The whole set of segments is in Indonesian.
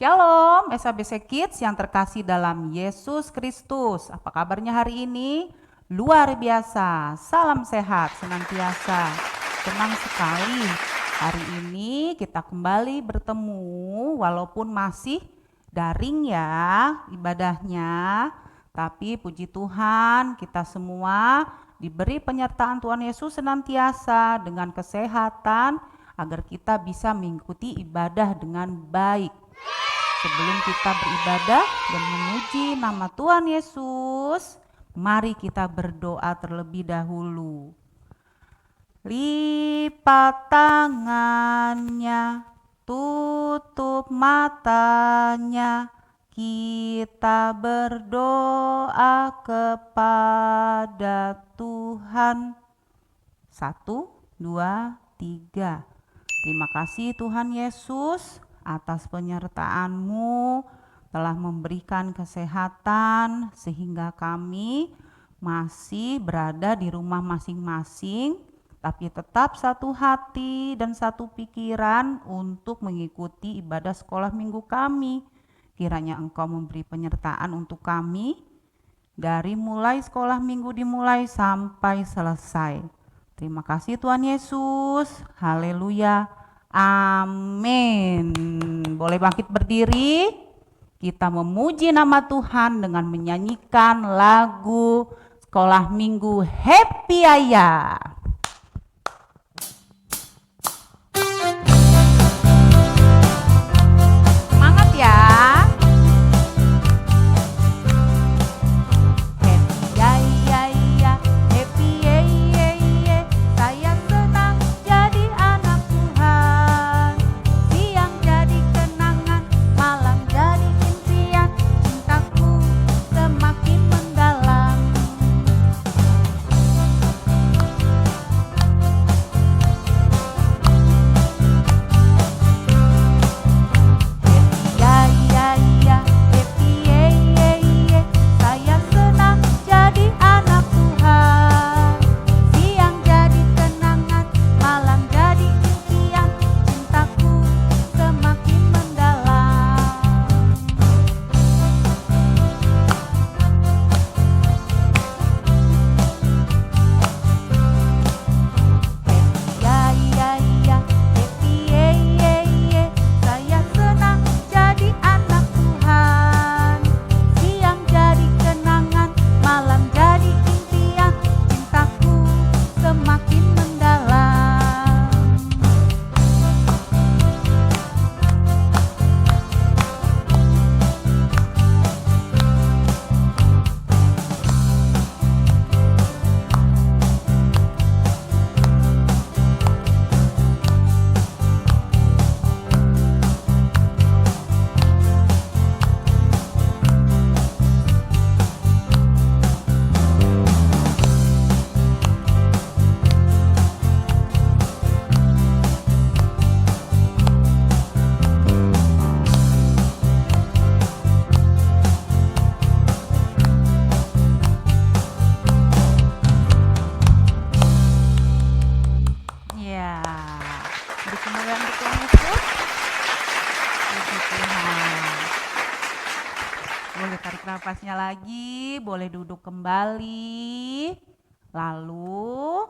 Shalom SABC Kids yang terkasih dalam Yesus Kristus. Apa kabarnya hari ini? Luar biasa, salam sehat senantiasa. Senang sekali hari ini kita kembali bertemu walaupun masih daring ya ibadahnya. Tapi puji Tuhan kita semua diberi penyertaan Tuhan Yesus senantiasa dengan kesehatan agar kita bisa mengikuti ibadah dengan baik. Sebelum kita beribadah dan memuji nama Tuhan Yesus, mari kita berdoa terlebih dahulu. Lipat tangannya, tutup matanya, kita berdoa kepada Tuhan. 1, 2, 3. Terima kasih Tuhan Yesus atas penyertaan-Mu telah memberikan kesehatan sehingga kami masih berada di rumah masing-masing, tapi tetap satu hati dan satu pikiran untuk mengikuti ibadah sekolah minggu kami. Kiranya Engkau memberi penyertaan untuk kami dari mulai sekolah minggu dimulai sampai selesai. Terima kasih Tuhan Yesus. Haleluya. Amin. Boleh bangkit berdiri. Kita memuji nama Tuhan dengan menyanyikan lagu sekolah minggu Happy Ayah. Semangat ya. Napasnya lagi, boleh duduk kembali. Lalu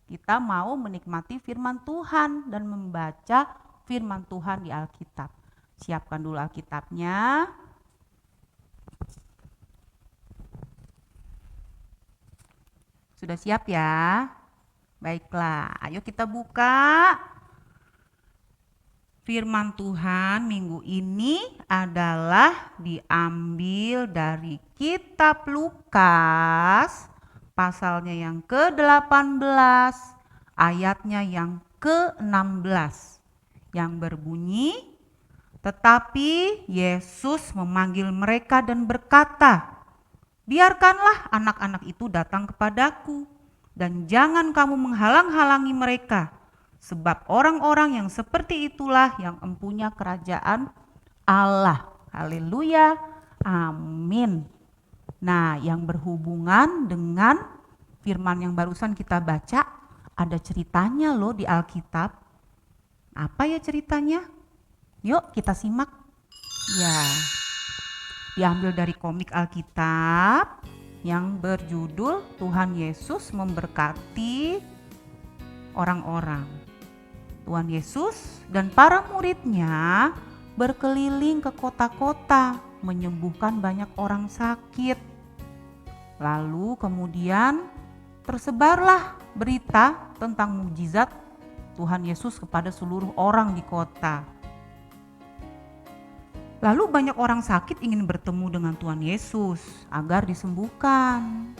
kita mau menikmati firman Tuhan dan membaca firman Tuhan di Alkitab. Siapkan dulu Alkitabnya. Sudah siap ya? Baiklah, ayo kita buka. Firman Tuhan minggu ini adalah diambil dari kitab Lukas, pasalnya yang ke-18, ayatnya yang ke-16, yang berbunyi, "Tetapi Yesus memanggil mereka dan berkata, 'Biarkanlah anak-anak itu datang kepadaku, dan jangan kamu menghalang-halangi mereka, sebab orang-orang yang seperti itulah yang empunya kerajaan Allah.'" Haleluya, amin. Nah, yang berhubungan dengan firman yang barusan kita baca, ada ceritanya loh di Alkitab. Apa ya ceritanya? Yuk kita simak. Ya, diambil dari komik Alkitab yang berjudul Tuhan Yesus Memberkati Orang-orang. Tuhan Yesus dan para muridnya berkeliling ke kota-kota menyembuhkan banyak orang sakit. Lalu kemudian tersebarlah berita tentang mukjizat Tuhan Yesus kepada seluruh orang di kota. Lalu banyak orang sakit ingin bertemu dengan Tuhan Yesus agar disembuhkan.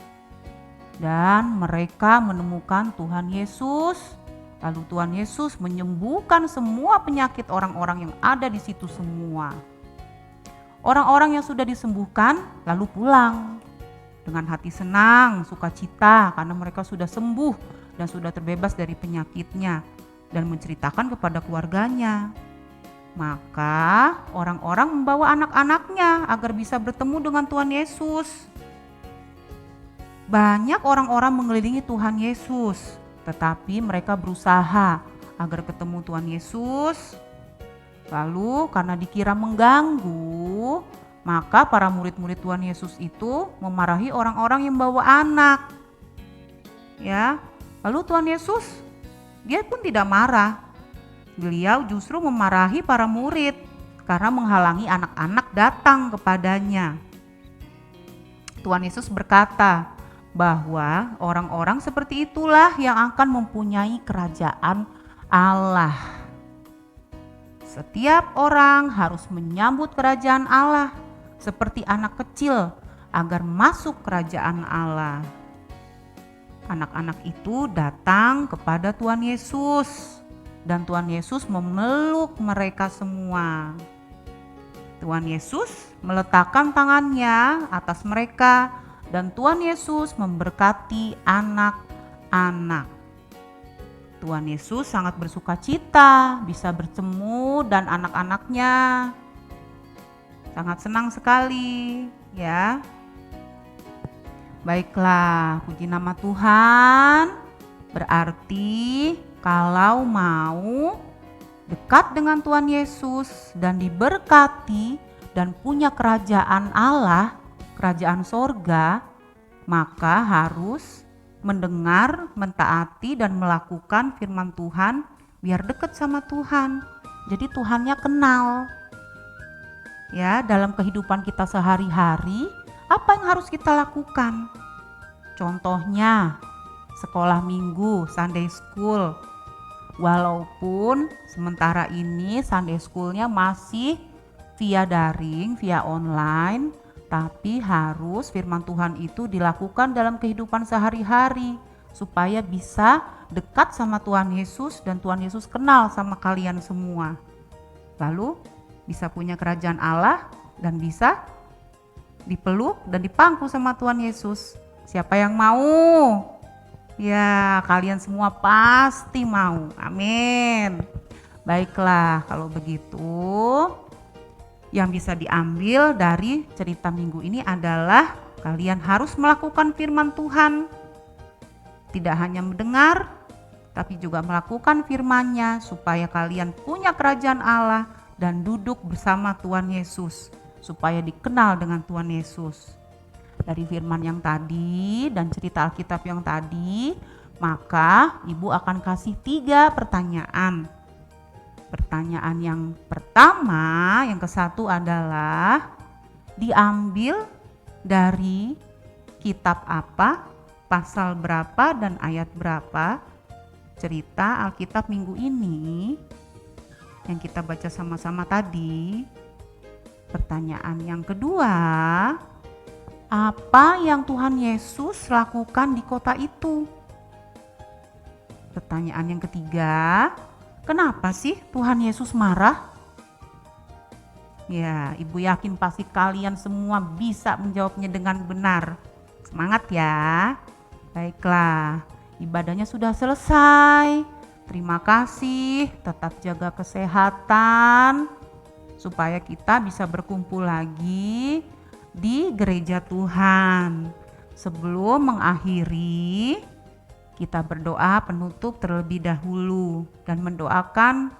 Dan mereka menemukan Tuhan Yesus. Lalu Tuhan Yesus menyembuhkan semua penyakit orang-orang yang ada di situ semua. Orang-orang yang sudah disembuhkan lalu pulang dengan hati senang, sukacita karena mereka sudah sembuh dan sudah terbebas dari penyakitnya dan menceritakan kepada keluarganya. Maka orang-orang membawa anak-anaknya agar bisa bertemu dengan Tuhan Yesus. Banyak orang-orang mengelilingi Tuhan Yesus, tetapi mereka berusaha agar ketemu Tuhan Yesus. Lalu karena dikira mengganggu, maka para murid-murid Tuhan Yesus itu memarahi orang-orang yang bawa anak. Ya, lalu Tuhan Yesus dia pun tidak marah. Beliau justru memarahi para murid karena menghalangi anak-anak datang kepadanya. Tuhan Yesus berkata bahwa orang-orang seperti itulah yang akan mempunyai kerajaan Allah. Setiap orang harus menyambut kerajaan Allah seperti anak kecil agar masuk kerajaan Allah. Anak-anak itu datang kepada Tuhan Yesus. Dan Tuhan Yesus memeluk mereka semua. Tuhan Yesus meletakkan tangannya atas mereka dan Tuhan Yesus memberkati anak-anak. Tuhan Yesus sangat bersukacita bisa bertemu dan anak-anaknya. Sangat senang sekali, ya. Baiklah, puji nama Tuhan. Berarti kalau mau dekat dengan Tuhan Yesus dan diberkati dan punya kerajaan Allah, kerajaan sorga, maka harus mendengar, mentaati dan melakukan firman Tuhan biar dekat sama Tuhan. Jadi Tuhannya kenal. Ya, dalam kehidupan kita sehari-hari, apa yang harus kita lakukan? Contohnya, sekolah minggu, Sunday school. Walaupun sementara ini Sunday school-nya masih via daring, via online, tapi harus firman Tuhan itu dilakukan dalam kehidupan sehari-hari supaya bisa dekat sama Tuhan Yesus dan Tuhan Yesus kenal sama kalian semua. Lalu bisa punya kerajaan Allah dan bisa dipeluk dan dipangku sama Tuhan Yesus. Siapa yang mau? Ya, kalian semua pasti mau. Amin. Baiklah, kalau begitu yang bisa diambil dari cerita minggu ini adalah kalian harus melakukan firman Tuhan. Tidak hanya mendengar, tapi juga melakukan firman-Nya supaya kalian punya kerajaan Allah dan duduk bersama Tuhan Yesus supaya dikenal dengan Tuhan Yesus. Dari firman yang tadi dan cerita Alkitab yang tadi, maka Ibu akan kasih 3 pertanyaan. Pertanyaan yang pertama, yang ke-1 adalah diambil dari kitab apa, pasal berapa dan ayat berapa cerita Alkitab minggu ini yang kita baca sama-sama tadi. Pertanyaan yang kedua, apa yang Tuhan Yesus lakukan di kota itu? Pertanyaan yang ketiga, kenapa sih Tuhan Yesus marah? Ya, Ibu yakin pasti kalian semua bisa menjawabnya dengan benar. Semangat ya. Baiklah, ibadahnya sudah selesai. Terima kasih, tetap jaga kesehatan supaya kita bisa berkumpul lagi di gereja Tuhan. Sebelum mengakhiri, kita berdoa penutup terlebih dahulu dan mendoakan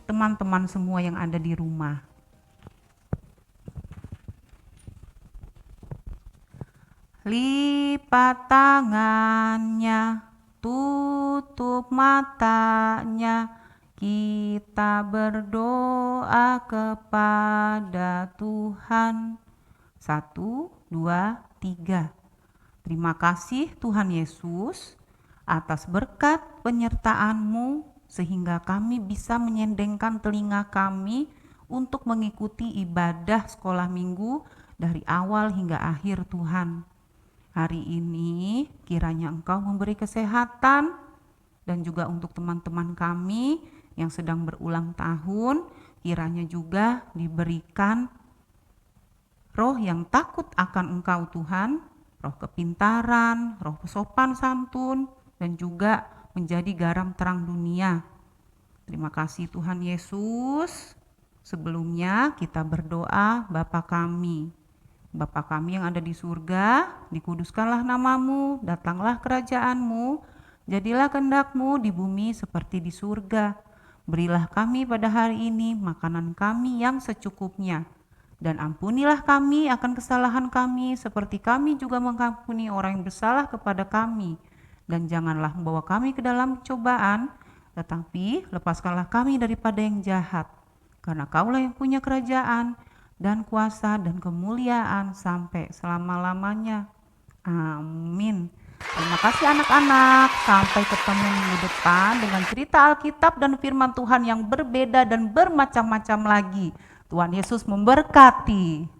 teman-teman semua yang ada di rumah. lipat tangannya, tutup matanya, kita berdoa kepada Tuhan. 1, 2, 3. Terima kasih Tuhan Yesus atas berkat penyertaan-Mu sehingga kami bisa menyendengkan telinga kami untuk mengikuti ibadah sekolah minggu dari awal hingga akhir Tuhan. Hari ini kiranya Engkau memberi kesehatan dan juga untuk teman-teman kami yang sedang berulang tahun, kiranya juga diberikan roh yang takut akan Engkau Tuhan, roh kepintaran, roh sopan santun, dan juga menjadi garam terang dunia. Terima kasih Tuhan Yesus. Sebelumnya kita berdoa, Bapa kami. Bapa kami yang ada di surga, dikuduskanlah namamu, datanglah kerajaan-Mu, jadilah kehendak-Mu di bumi seperti di surga. Berilah kami pada hari ini makanan kami yang secukupnya, dan ampunilah kami akan kesalahan kami seperti kami juga mengampuni orang yang bersalah kepada kami. Dan janganlah membawa kami ke dalam cobaan, tetapi lepaskanlah kami daripada yang jahat. Karena Kaulah yang punya kerajaan dan kuasa dan kemuliaan sampai selama-lamanya. Amin. Terima kasih anak-anak. Sampai ketemu minggu depan dengan cerita Alkitab dan firman Tuhan yang berbeda dan bermacam-macam lagi. Tuhan Yesus memberkati.